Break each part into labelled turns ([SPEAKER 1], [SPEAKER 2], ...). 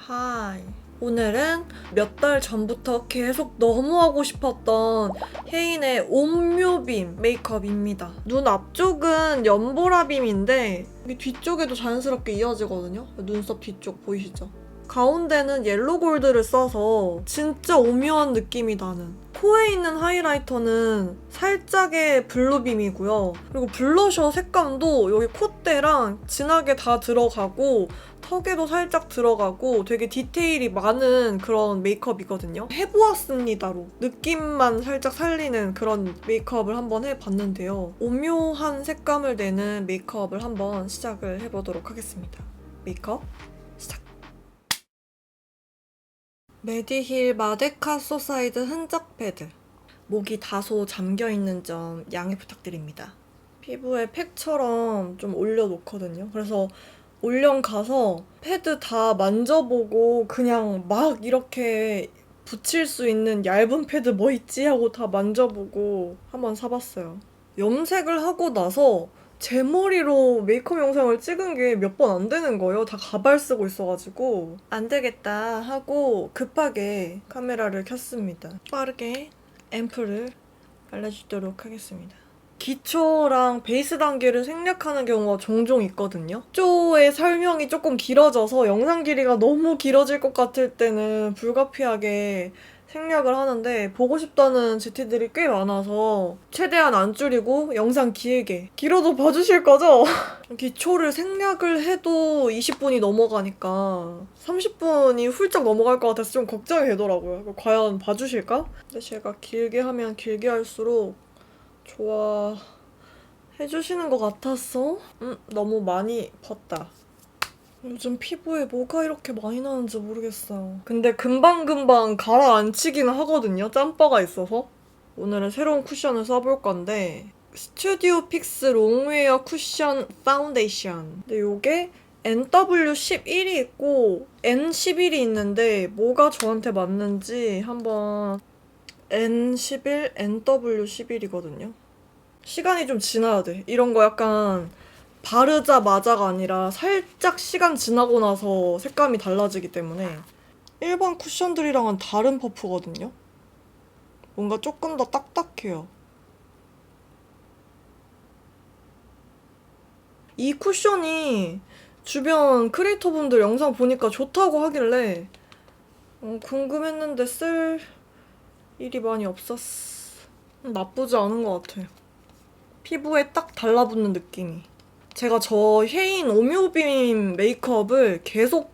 [SPEAKER 1] 하이. 오늘은 몇 달 전부터 계속 너무 하고 싶었던 혜인의 옴묘빔 메이크업입니다. 눈 앞쪽은 연보라빔인데 여기 뒤쪽에도 자연스럽게 이어지거든요. 눈썹 뒤쪽 보이시죠? 가운데는 옐로 골드를 써서 진짜 오묘한 느낌이 나는, 코에 있는 하이라이터는 살짝의 블루빔이고요. 그리고 블러셔 색감도 여기 콧대랑 진하게 다 들어가고 턱에도 살짝 들어가고 되게 디테일이 많은 그런 메이크업이거든요. 해보았습니다로 느낌만 살짝 살리는 그런 메이크업을 한번 해봤는데요. 오묘한 색감을 내는 메이크업을 한번 시작을 해보도록 하겠습니다. 메이크업 시작! 메디힐 마데카 소사이드 흔적 패드. 목이 다소 잠겨있는 점 양해 부탁드립니다. 피부에 팩처럼 좀 올려놓거든요. 그래서 올영 가서 패드 다 만져보고 그냥 막 이렇게 붙일 수 있는 얇은 패드 뭐 있지 하고 다 만져보고 한번 사봤어요. 염색을 하고 나서 제 머리로 메이크업 영상을 찍은 게 몇 번 안 되는 거예요. 다 가발 쓰고 있어가지고 안 되겠다 하고 급하게 카메라를 켰습니다. 빠르게 앰플을 발라주도록 하겠습니다. 기초랑 베이스 단계를 생략하는 경우가 종종 있거든요. 기초의 설명이 조금 길어져서 영상 길이가 너무 길어질 것 같을 때는 불가피하게 생략을 하는데, 보고 싶다는 GT들이 꽤 많아서 최대한 안 줄이고 영상 길게, 길어도 봐주실 거죠? 기초를 생략을 해도 20분이 넘어가니까 30분이 훌쩍 넘어갈 것 같아서 좀 걱정이 되더라고요. 과연 봐주실까? 근데 제가 길게 하면 길게 할수록 좋아해주시는 것 같았어? 너무 많이 봤다. 요즘 피부에 뭐가 이렇게 많이 나는지 모르겠어요. 근데 금방금방 가라앉히기는 하거든요. 짬바가 있어서. 오늘은 새로운 쿠션을 써볼 건데 스튜디오 픽스 롱웨어 쿠션 파운데이션. 근데 이게 NW11이 있고 N11이 있는데 뭐가 저한테 맞는지 한번. N11, NW11이거든요. 시간이 좀 지나야 돼. 이런 거 약간 바르자마자가 아니라 살짝 시간 지나고 나서 색감이 달라지기 때문에. 일반 쿠션들이랑은 다른 퍼프거든요. 뭔가 조금 더 딱딱해요. 이 쿠션이 주변 크리에이터분들 영상 보니까 좋다고 하길래 궁금했는데 쓸 일이 많이 없었어. 나쁘지 않은 것 같아. 피부에 딱 달라붙는 느낌이. 제가 저 혜인 오묘빔 메이크업을 계속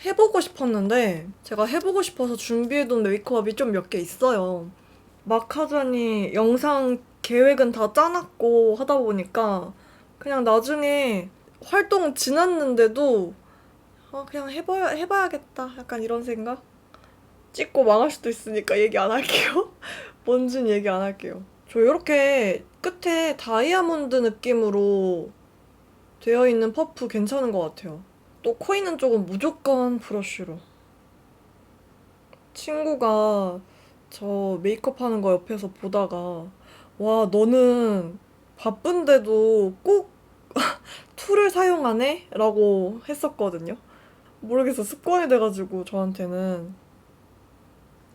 [SPEAKER 1] 해보고 싶었는데, 제가 해보고 싶어서 준비해둔 메이크업이 좀 몇 개 있어요. 막 하자니 영상 계획은 다 짜놨고 하다 보니까 그냥 나중에 활동 지났는데도 그냥 해봐야겠다 약간 이런 생각? 찍고 망할 수도 있으니까 얘기 안 할게요. 뭔진 얘기 안 할게요. 저 이렇게 끝에 다이아몬드 느낌으로 되어 있는 퍼프 괜찮은 것 같아요. 또 코 있는 쪽은 무조건 브러쉬로. 친구가 저 메이크업 하는 거 옆에서 보다가 와, 너는 바쁜데도 꼭 툴을 사용하네? 라고 했었거든요. 모르겠어. 습관이 돼가지고 저한테는.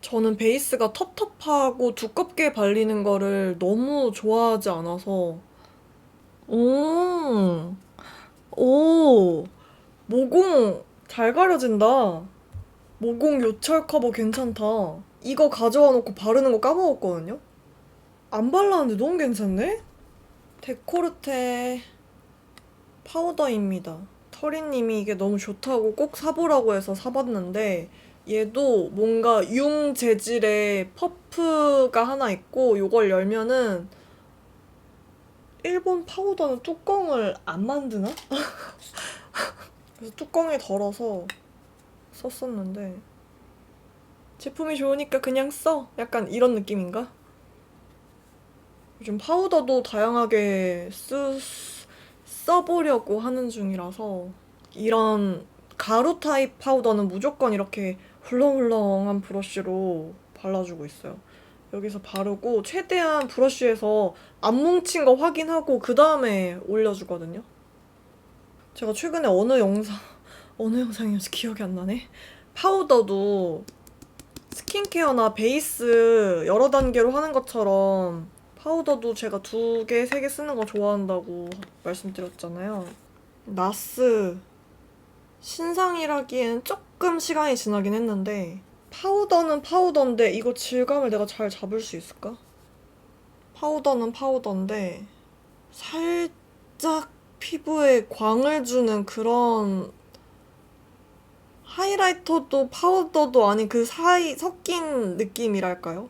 [SPEAKER 1] 저는 베이스가 텁텁하고 두껍게 발리는 거를 너무 좋아하지 않아서. 오, 오, 모공 잘 가려진다. 모공 요철 커버 괜찮다. 이거 가져와 놓고 바르는 거 까먹었거든요? 안 발랐는데 너무 괜찮네? 데코르테 파우더입니다. 터리님이 이게 너무 좋다고 꼭 사보라고 해서 사봤는데, 얘도 뭔가 융 재질의 퍼프가 하나 있고, 이걸 열면은 일본 파우더는 뚜껑을 안 만드나? 그래서 뚜껑이 덜어서 썼었는데, 제품이 좋으니까 그냥 써. 약간 이런 느낌인가? 요즘 파우더도 다양하게 써보려고 하는 중이라서, 이런 가루 타입 파우더는 무조건 이렇게 훌렁훌렁한 브러쉬로 발라주고 있어요. 여기서 바르고 최대한 브러쉬에서 안 뭉친 거 확인하고 그 다음에 올려주거든요. 제가 최근에 어느 영상이었지 기억이 안 나네. 파우더도 스킨케어나 베이스 여러 단계로 하는 것처럼 파우더도 제가 2개, 3개 쓰는 거 좋아한다고 말씀드렸잖아요. 나스 신상이라기엔 조금 시간이 지나긴 했는데 파우더는 파우더인데 이거 질감을 내가 잘 잡을 수 있을까? 파우더는 파우더인데 살짝 피부에 광을 주는 그런 하이라이터도 파우더도 아닌 그 사이 섞인 느낌이랄까요?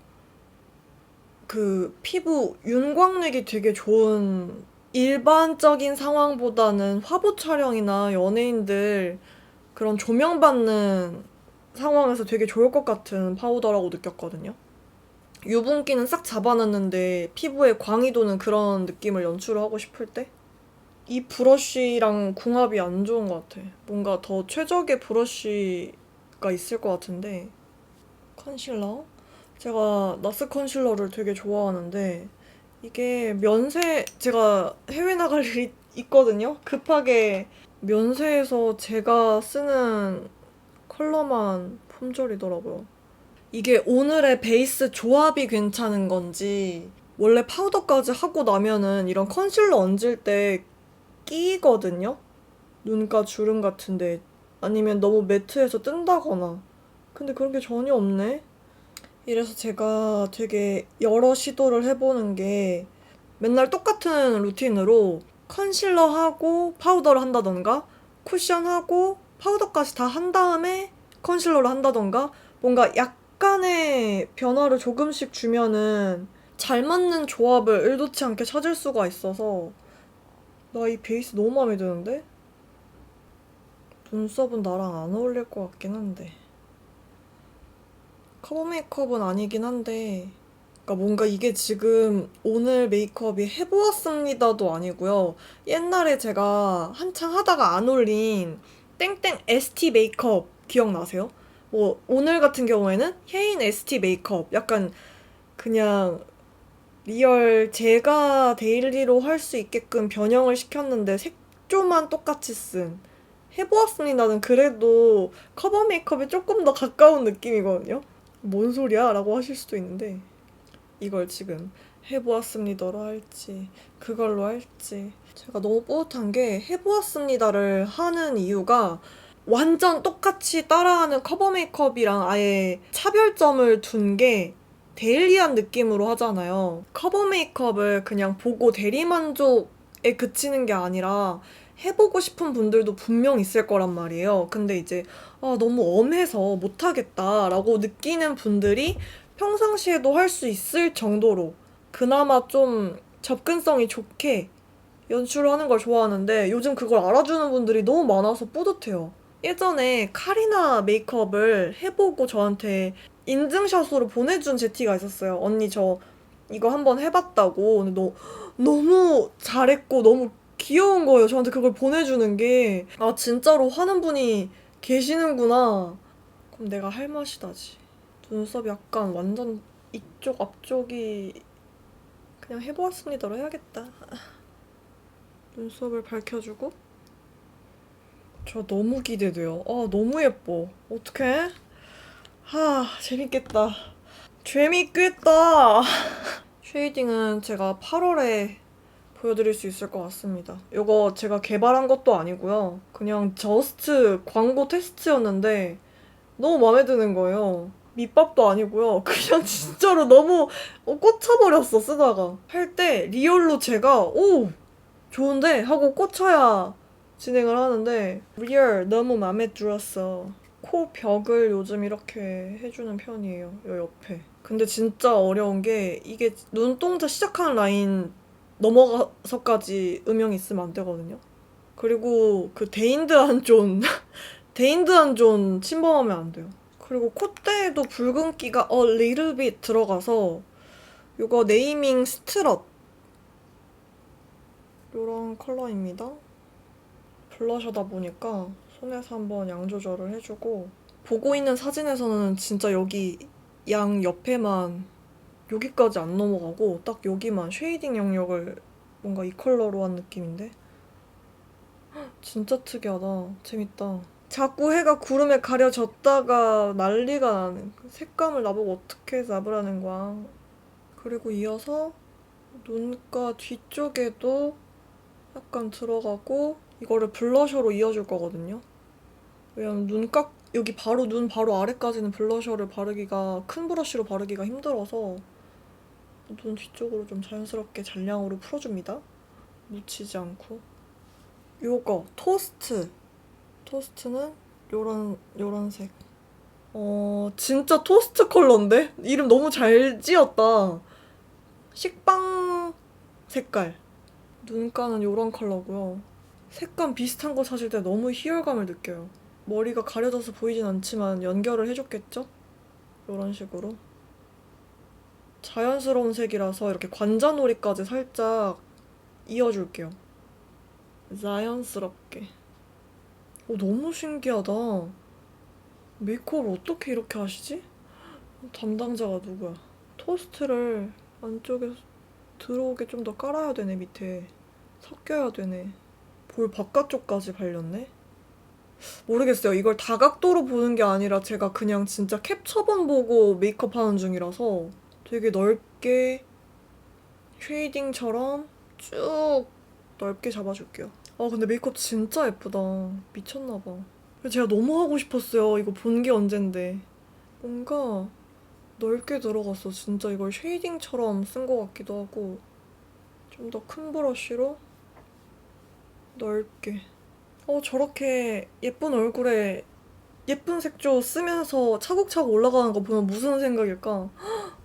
[SPEAKER 1] 그 피부 윤곽력이 되게 좋은 일반적인 상황보다는 화보 촬영이나 연예인들 그런 조명받는 상황에서 되게 좋을 것 같은 파우더라고 느꼈거든요. 유분기는 싹 잡아놨는데 피부에 광이 도는 그런 느낌을 연출을 하고 싶을 때 이 브러쉬랑 궁합이 안 좋은 것 같아. 뭔가 더 최적의 브러쉬가 있을 것 같은데 컨실러? 제가 나스 컨실러를 되게 좋아하는데 이게 면세 제가 해외 나갈 일이 있거든요. 급하게 면세에서 제가 쓰는 컬러만 품절이더라고요. 이게 오늘의 베이스 조합이 괜찮은 건지 원래 파우더까지 하고 나면은 이런 컨실러 얹을 때 끼거든요? 눈가 주름 같은데 아니면 너무 매트해서 뜬다거나 근데 그런 게 전혀 없네? 이래서 제가 되게 여러 시도를 해보는 게 맨날 똑같은 루틴으로 컨실러하고 파우더를 한다던가 쿠션하고 파우더까지 다 한 다음에 컨실러를 한다던가 뭔가 약간의 변화를 조금씩 주면은 잘 맞는 조합을 의도치 않게 찾을 수가 있어서 나 이 베이스 너무 마음에 드는데? 눈썹은 나랑 안 어울릴 것 같긴 한데 커버 메이크업은 아니긴 한데 그러니까 뭔가 이게 지금 오늘 메이크업이 해보았습니다도 아니고요. 옛날에 제가 한창 하다가 안 올린 땡땡 ST 메이크업 기억나세요? 뭐 오늘 같은 경우에는 혜인 ST 메이크업 약간 그냥 리얼 제가 데일리로 할 수 있게끔 변형을 시켰는데 색조만 똑같이 쓴 해보았습니다는 그래도 커버 메이크업에 조금 더 가까운 느낌이거든요. 뭔 소리야? 라고 하실 수도 있는데 이걸 지금 해보았습니다로 할지 그걸로 할지 제가 너무 뿌듯한 게 해보았습니다를 하는 이유가 완전 똑같이 따라하는 커버 메이크업이랑 아예 차별점을 둔 게 데일리한 느낌으로 하잖아요. 커버 메이크업을 그냥 보고 대리만족에 그치는 게 아니라 해보고 싶은 분들도 분명 있을 거란 말이에요. 근데 이제 너무 엄해서 못하겠다라고 느끼는 분들이 평상시에도 할 수 있을 정도로 그나마 좀 접근성이 좋게 연출을 하는 걸 좋아하는데 요즘 그걸 알아주는 분들이 너무 많아서 뿌듯해요. 예전에 카리나 메이크업을 해보고 저한테 인증샷으로 보내준 제티가 있었어요. 언니 저 이거 한번 해봤다고. 근데 너무 잘했고 너무 귀여운 거예요. 저한테 그걸 보내주는 게. 아 진짜로 하는 분이 계시는구나. 그럼 내가 할 맛이다지. 눈썹 약간 완전 이쪽 앞쪽이 그냥 해보았습니다로 해야겠다. 눈썹을 밝혀주고 저 너무 기대돼요. 너무 예뻐. 어떡해? 재밌겠다. 재밌겠다. 쉐이딩은 제가 8월에 보여드릴 수 있을 것 같습니다. 이거 제가 개발한 것도 아니고요. 그냥 저스트 광고 테스트였는데 너무 마음에 드는 거예요. 밑밥도 아니고요. 그냥 진짜로 너무 꽂혀버렸어 쓰다가. 할 때 리얼로 제가 오! 좋은데? 하고 꽂혀야 진행을 하는데 리얼 너무 마음에 들었어. 코 벽을 요즘 이렇게 해주는 편이에요. 요 옆에. 근데 진짜 어려운 게 이게 눈동자 시작하는 라인 넘어가서까지 음영이 있으면 안 되거든요. 그리고 그 데인드한 존 데인드한 존 침범하면 안 돼요. 그리고 콧대에도 붉은기가 a little bit 들어가서 이거 네이밍 스트럿 요런 컬러입니다. 블러셔다 보니까 손에서 한번 양 조절을 해주고 보고 있는 사진에서는 진짜 여기 양 옆에만 여기까지 안 넘어가고 딱 여기만 쉐이딩 영역을 뭔가 이 컬러로 한 느낌인데 진짜 특이하다. 재밌다. 자꾸 해가 구름에 가려졌다가 난리가 나는. 색감을 나보고 어떻게 잡으라는 거야. 그리고 이어서 눈가 뒤쪽에도 약간 들어가고 이거를 블러셔로 이어줄 거거든요. 왜냐면 여기 바로 눈 바로 아래까지는 블러셔를 바르기가 큰 브러쉬로 바르기가 힘들어서 눈 뒤쪽으로 좀 자연스럽게 잔량으로 풀어줍니다. 묻히지 않고. 요거 토스트는 요런 색. 진짜 토스트 컬러인데? 이름 너무 잘 지었다. 식빵 색깔. 눈가는 요런 컬러고요. 색감 비슷한 거 사실 때 너무 희열감을 느껴요. 머리가 가려져서 보이진 않지만 연결을 해줬겠죠? 요런 식으로. 자연스러운 색이라서 이렇게 관자놀이까지 살짝 이어줄게요. 자연스럽게. 너무 신기하다. 메이크업을 어떻게 이렇게 하시지? 담당자가 누구야? 토스트를 안쪽에 들어오게 좀 더 깔아야 되네, 밑에. 섞여야 되네. 볼 바깥쪽까지 발렸네? 모르겠어요. 이걸 다각도로 보는 게 아니라 제가 그냥 진짜 캡처본 보고 메이크업 하는 중이라서 되게 넓게 쉐이딩처럼 쭉 넓게 잡아줄게요. 근데 메이크업 진짜 예쁘다. 미쳤나봐. 제가 너무 하고 싶었어요. 이거 본 게 언젠데. 뭔가 넓게 들어갔어. 진짜 이걸 쉐이딩처럼 쓴 것 같기도 하고 좀 더 큰 브러쉬로 넓게. 저렇게 예쁜 얼굴에 예쁜 색조 쓰면서 차곡차곡 올라가는 거 보면 무슨 생각일까?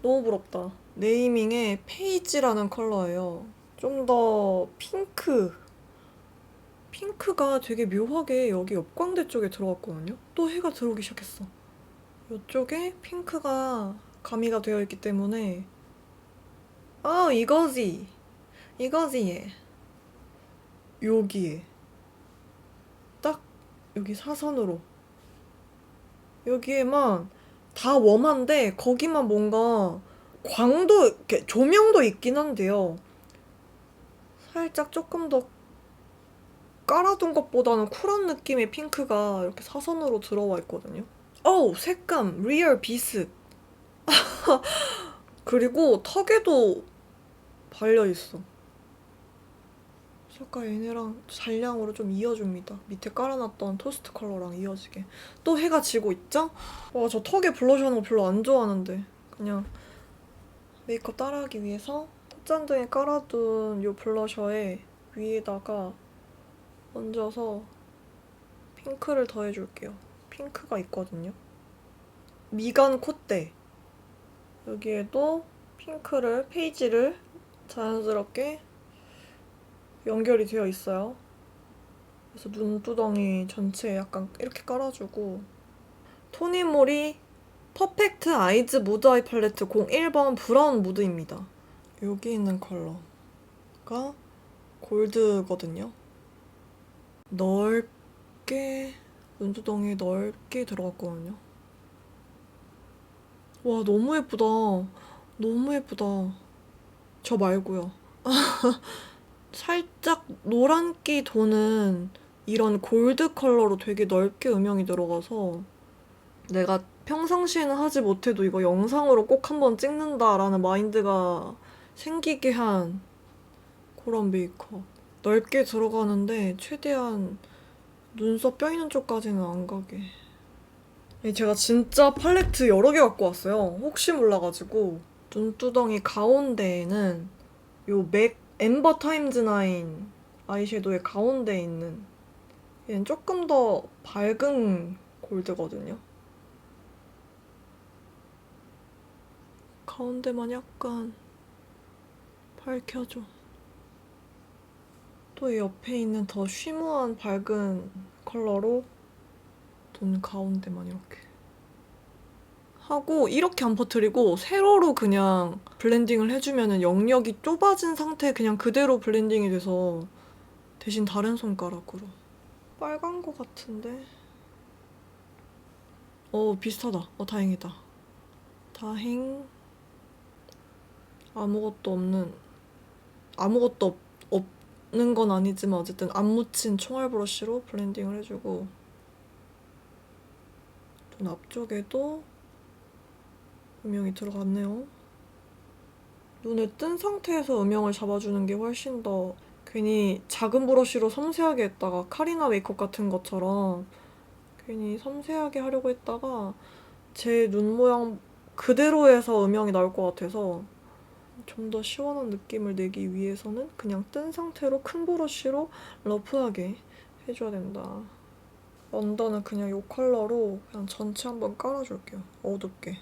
[SPEAKER 1] 너무 부럽다. 네이밍의 페이지라는 컬러예요. 좀 더 핑크가 되게 묘하게 여기 옆광대 쪽에 들어갔거든요. 또 해가 들어오기 시작했어. 이쪽에 핑크가 가미가 되어 있기 때문에 이거지 얘. 여기에 딱 여기 사선으로 여기에만 다 웜한데 거기만 뭔가 광도 이렇게 조명도 있긴 한데요. 살짝 조금 더 깔아둔 것보다는 쿨한 느낌의 핑크가 이렇게 사선으로 들어와 있거든요. 색감 리얼 비슷. 그리고 턱에도 발려있어. 색깔 얘네랑 잔량으로 좀 이어줍니다. 밑에 깔아놨던 토스트 컬러랑 이어지게. 또 해가 지고 있죠? 저 턱에 블러셔 하는 거 별로 안 좋아하는데 그냥 메이크업 따라하기 위해서 콧잔등에 깔아둔 이 블러셔에 위에다가 얹어서 핑크를 더해줄게요. 핑크가 있거든요. 미간 콧대. 여기에도 페이지를 자연스럽게 연결이 되어 있어요. 그래서 눈두덩이 전체에 약간 이렇게 깔아주고 토니모리 퍼펙트 아이즈 무드 아이 팔레트 01번 브라운 무드입니다. 여기 있는 컬러가 골드거든요. 넓게 눈두덩이에 넓게 들어갔거든요. 와 너무 예쁘다. 너무 예쁘다. 저 말고요. 살짝 노란기 도는 이런 골드 컬러로 되게 넓게 음영이 들어가서 내가 평상시에는 하지 못해도 이거 영상으로 꼭 한번 찍는다라는 마인드가 생기게 한 그런 메이크업. 넓게 들어가는데 최대한 눈썹 뼈 있는 쪽까지는 안 가게. 제가 진짜 팔레트 여러 개 갖고 왔어요. 혹시 몰라가지고. 눈두덩이 가운데에는 요 맥 엠버 타임즈 9 아이섀도우의 가운데에 있는 얘는 조금 더 밝은 골드거든요. 가운데만 약간 밝혀줘. 또 이 옆에 있는 더 쉬머한 밝은 컬러로 눈 가운데만 이렇게 하고 이렇게 안 퍼뜨리고 세로로 그냥 블렌딩을 해주면은 영역이 좁아진 상태 그냥 그대로 블렌딩이 돼서 대신 다른 손가락으로. 빨간 거 같은데? 비슷하다. 다행이다. 다행. 아무것도 없는 건 아니지만 어쨌든 안 묻힌 총알 브러쉬로 블렌딩을 해주고 눈 앞쪽에도 음영이 들어갔네요. 눈을 뜬 상태에서 음영을 잡아주는 게 훨씬 더 괜히 작은 브러쉬로 섬세하게 했다가 카리나 메이크업 같은 것처럼 괜히 섬세하게 하려고 했다가 제 눈 모양 그대로 해서 음영이 나올 것 같아서 좀 더 시원한 느낌을 내기 위해서는 그냥 뜬 상태로 큰 브러쉬로 러프하게 해줘야 된다. 언더는 그냥 이 컬러로 그냥 전체 한번 깔아줄게요. 어둡게.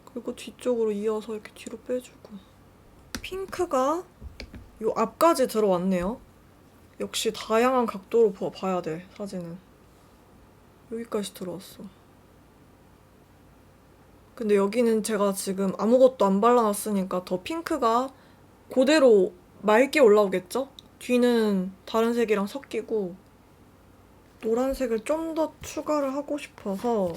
[SPEAKER 1] 그리고 뒤쪽으로 이어서 이렇게 뒤로 빼주고. 핑크가 이 앞까지 들어왔네요. 역시 다양한 각도로 봐야 돼, 사진은. 여기까지 들어왔어. 근데 여기는 제가 지금 아무것도 안 발라놨으니까 더 핑크가 그대로 맑게 올라오겠죠? 뒤는 다른 색이랑 섞이고 노란색을 좀 더 추가를 하고 싶어서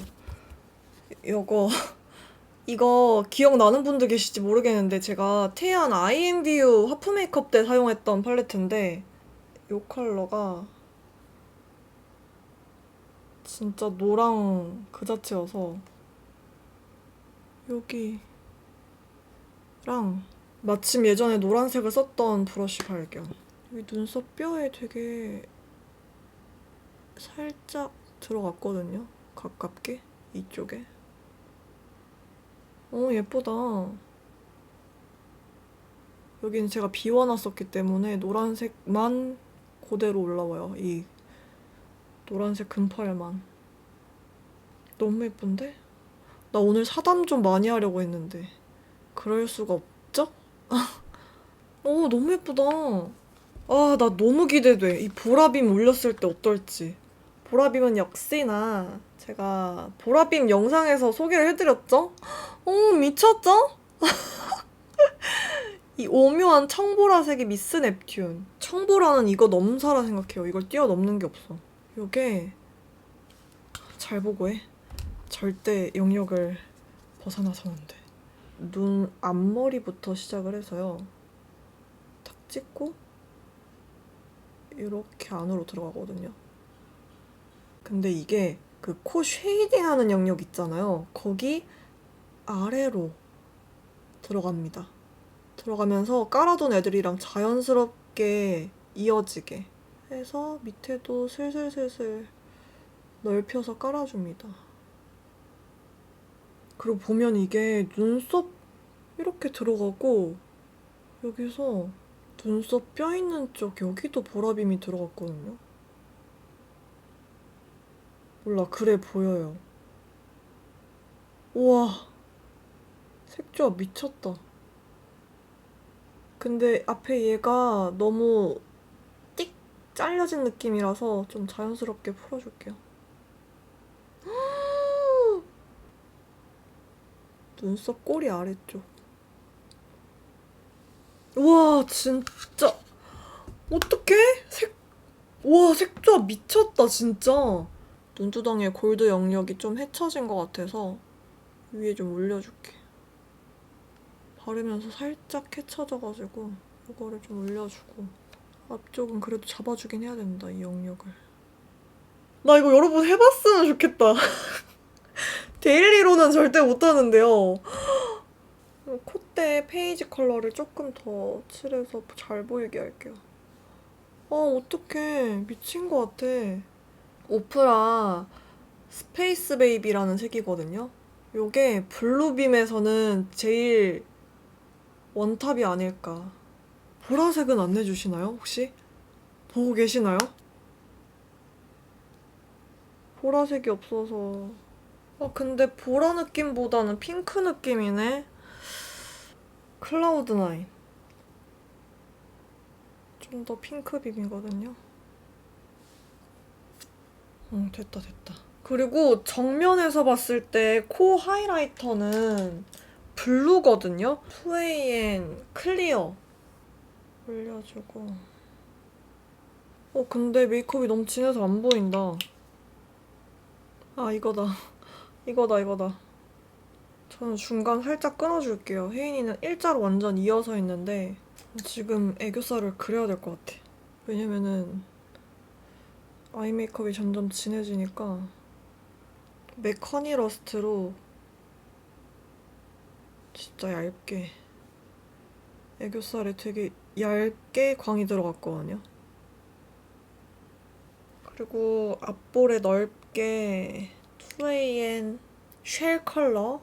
[SPEAKER 1] 이거 기억나는 분들 계실지 모르겠는데 제가 태연 IMVU 하프 메이크업 때 사용했던 팔레트인데 이 컬러가 진짜 노랑 그 자체여서 여기랑 마침 예전에 노란색을 썼던 브러쉬 발견. 여기 눈썹 뼈에 되게 살짝 들어갔거든요. 가깝게 이쪽에. 예쁘다. 여기는 제가 비워놨었기 때문에 노란색만 그대로 올라와요. 이 노란색 금펄만. 너무 예쁜데? 나 오늘 사담 좀 많이 하려고 했는데 그럴 수가 없죠? 너무 예쁘다. 나 너무 기대돼. 이 보라빔 올렸을 때 어떨지. 보라빔은 역시나 제가 보라빔 영상에서 소개를 해드렸죠? 미쳤죠? 이 오묘한 청보라색의 미스 넵튠. 청보라는 이거 넘사라 생각해요. 이걸 뛰어넘는 게 없어. 요게 잘 보고 해. 절대 영역을 벗어나서는 돼. 눈 앞머리부터 시작을 해서요. 탁 찍고 이렇게 안으로 들어가거든요. 근데 이게 그 코 쉐이딩하는 영역 있잖아요. 거기 아래로 들어갑니다. 들어가면서 깔아둔 애들이랑 자연스럽게 이어지게 해서 밑에도 슬슬슬슬 넓혀서 깔아줍니다. 그리고 보면 이게 눈썹 이렇게 들어가고 여기서 눈썹 뼈 있는 쪽 여기도 보라빔이 들어갔거든요. 몰라, 그래 보여요. 우와, 색조합 미쳤다. 근데 앞에 얘가 너무 띡 잘려진 느낌이라서 좀 자연스럽게 풀어줄게요. 눈썹 꼬리 아래쪽. 우와, 진짜. 어떡해? 우와, 색조합 미쳤다, 진짜. 눈두덩이에 골드 영역이 좀 헤쳐진 것 같아서 위에 좀 올려줄게. 바르면서 살짝 헤쳐져가지고 이거를 좀 올려주고 앞쪽은 그래도 잡아주긴 해야 된다, 이 영역을. 나 이거 여러분 해봤으면 좋겠다. 데일리로는 절대 못하는데요. 콧대 페이지 컬러를 조금 더 칠해서 잘 보이게 할게요. 어떡해. 미친 것 같아. 오프라 스페이스 베이비라는 색이거든요. 요게 블루빔에서는 제일 원탑이 아닐까. 보라색은 안 내주시나요, 혹시? 보고 계시나요? 보라색이 없어서. 근데 보라 느낌보다는 핑크 느낌이네. 클라우드9. 좀 더 핑크 빔이거든요. 됐다. 그리고 정면에서 봤을 때 코 하이라이터는 블루거든요. 2AM 클리어 올려주고. 근데 메이크업이 너무 진해서 안 보인다. 이거다. 저는 중간 살짝 끊어줄게요. 혜인이는 일자로 완전 이어서 했는데 지금 애교살을 그려야 될 것 같아. 왜냐면은 아이 메이크업이 점점 진해지니까 맥 허니 러스트로 진짜 얇게 애교살에 되게 얇게 광이 들어갔거든요. 그리고 앞볼에 넓게 2AM 쉘 컬러,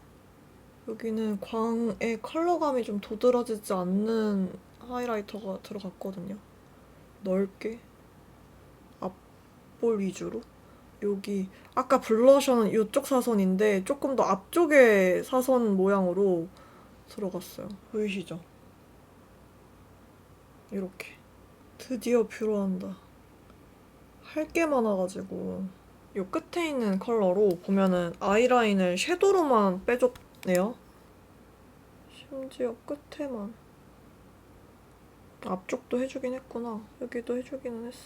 [SPEAKER 1] 여기는 광의 컬러감이 좀 도드라지지 않는 하이라이터가 들어갔거든요. 넓게 앞볼 위주로. 여기 아까 블러셔는 이쪽 사선인데 조금 더 앞쪽에 사선 모양으로 들어갔어요. 보이시죠? 이렇게. 드디어 뷰러한다. 할 게 많아가지고. 이 끝에 있는 컬러로 보면은 아이라인을 섀도우로만 빼줬네요. 심지어 끝에만. 앞쪽도 해주긴 했구나. 여기도 해주기는 했어.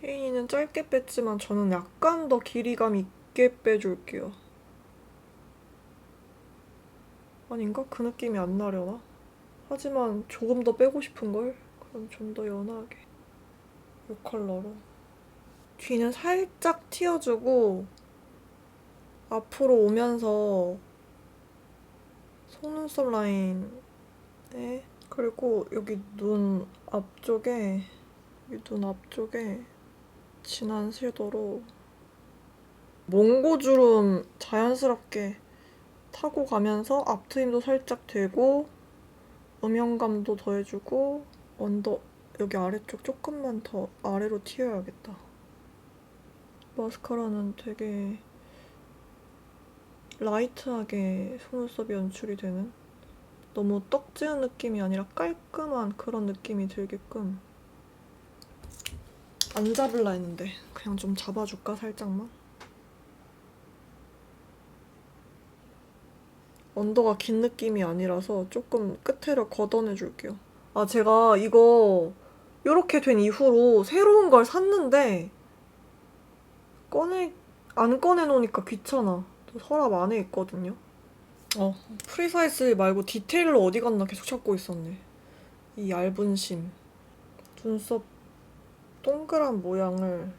[SPEAKER 1] 혜인이는 짧게 뺐지만 저는 약간 더 길이감 있게 빼줄게요. 아닌가? 그 느낌이 안 나려나? 하지만 조금 더 빼고 싶은걸? 그럼 좀 더 연하게. 이 컬러로. 뒤는 살짝 튀어주고 앞으로 오면서 속눈썹 라인에, 그리고 여기 눈 앞쪽에, 진한 섀도우로 몽고주름 자연스럽게 타고 가면서 앞트임도 살짝 되고 음영감도 더해주고 언더 여기 아래쪽 조금만 더 아래로 튀어야겠다. 마스카라는 되게 라이트하게 속눈썹이 연출이 되는, 너무 떡지은 느낌이 아니라 깔끔한 그런 느낌이 들게끔. 안 잡을라 했는데 그냥 좀 잡아줄까 살짝만? 언더가 긴 느낌이 아니라서 조금 끝에를 걷어내줄게요. 아, 제가 이거 이렇게 된 이후로 새로운 걸 샀는데 안 꺼내놓으니까 귀찮아. 저 서랍 안에 있거든요. 프리사이즈 말고 디테일로 어디 갔나 계속 찾고 있었네. 이 얇은 심. 눈썹 동그란 모양을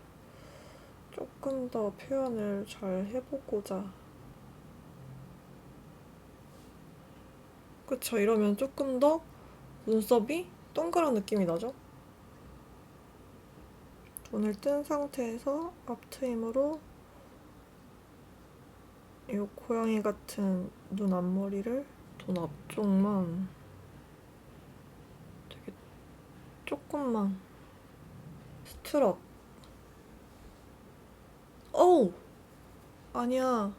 [SPEAKER 1] 조금 더 표현을 잘 해보고자. 그쵸, 이러면 조금 더 눈썹이 동그란 느낌이 나죠? 눈을 뜬 상태에서 앞트임으로 이 고양이 같은 눈 앞머리를 눈 앞쪽만 되게 조금만 스트럿. 어우! 아니야.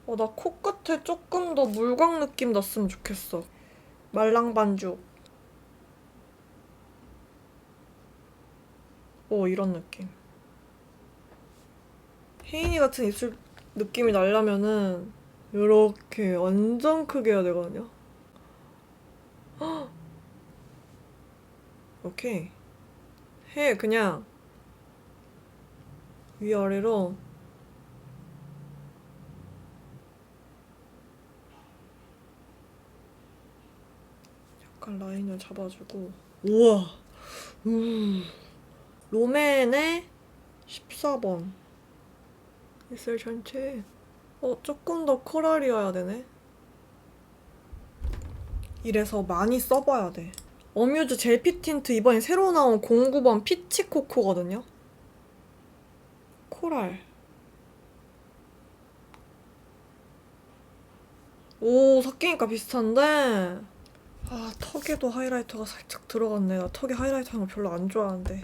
[SPEAKER 1] 나 코끝에 조금 더 물광 느낌 났으면 좋겠어. 말랑반죽. 이런 느낌. 혜인이 같은 입술 느낌이 나려면은 이렇게 완전 크게 해야 되거든요. 오케이. 그냥 위아래로. 약간 라인을 잡아주고. 우와. 롬앤의 14번. 입술 전체. 조금 더 코랄이어야 되네. 이래서 많이 써봐야 돼. 어뮤즈 젤핏 틴트 이번에 새로 나온 09번 피치코코거든요. 코랄. 섞이니까 비슷한데. 턱에도 하이라이터가 살짝 들어갔네. 나 턱에 하이라이터 하는 거 별로 안 좋아하는데.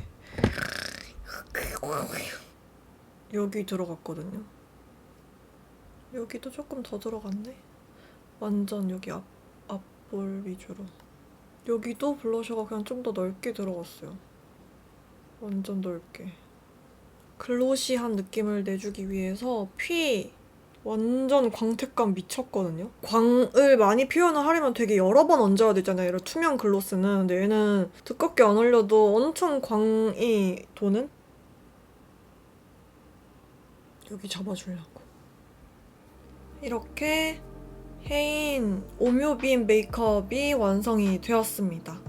[SPEAKER 1] 여기 들어갔거든요. 여기도 조금 더 들어갔네. 완전 여기 앞볼 위주로. 여기도 블러셔가 그냥 좀 더 넓게 들어갔어요. 완전 넓게. 글로시한 느낌을 내주기 위해서 완전 광택감 미쳤거든요. 광을 많이 표현을 하려면 되게 여러 번 얹어야 되잖아요. 이런 투명 글로스는. 근데 얘는 두껍게 안 올려도 엄청 광이 도는? 여기 잡아주려고. 이렇게 혜인 오묘빔 메이크업이 완성이 되었습니다.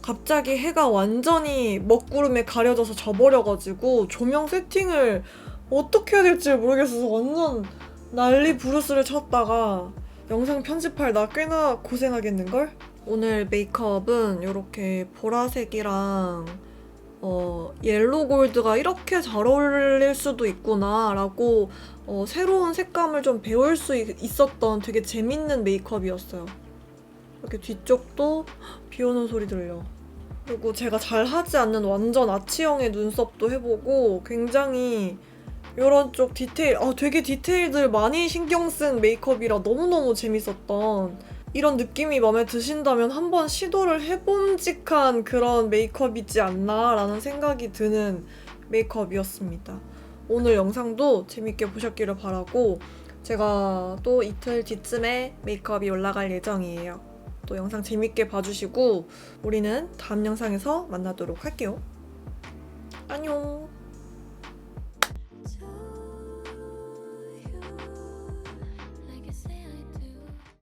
[SPEAKER 1] 갑자기 해가 완전히 먹구름에 가려져서 져버려가지고 조명 세팅을 어떻게 해야 될지 모르겠어서 완전 난리 부르스를 쳤다가 영상 편집할 나 꽤나 고생하겠는걸? 오늘 메이크업은 이렇게 보라색이랑 옐로우 골드가 이렇게 잘 어울릴 수도 있구나 라고 새로운 색감을 좀 배울 수 있었던 되게 재밌는 메이크업이었어요. 이렇게 뒤쪽도 비 오는 소리 들려. 그리고 제가 잘 하지 않는 완전 아치형의 눈썹도 해보고 굉장히 이런 쪽 디테일, 되게 디테일들 많이 신경 쓴 메이크업이라 너무너무 재밌었던 이런 느낌이 마음에 드신다면 한번 시도를 해봄직한 그런 메이크업이지 않나 라는 생각이 드는 메이크업이었습니다. 오늘 영상도 재밌게 보셨기를 바라고 제가 또 이틀 뒤쯤에 메이크업이 올라갈 예정이에요. 또 영상 재밌게 봐주시고 우리는 다음 영상에서 만나도록 할게요. 안녕.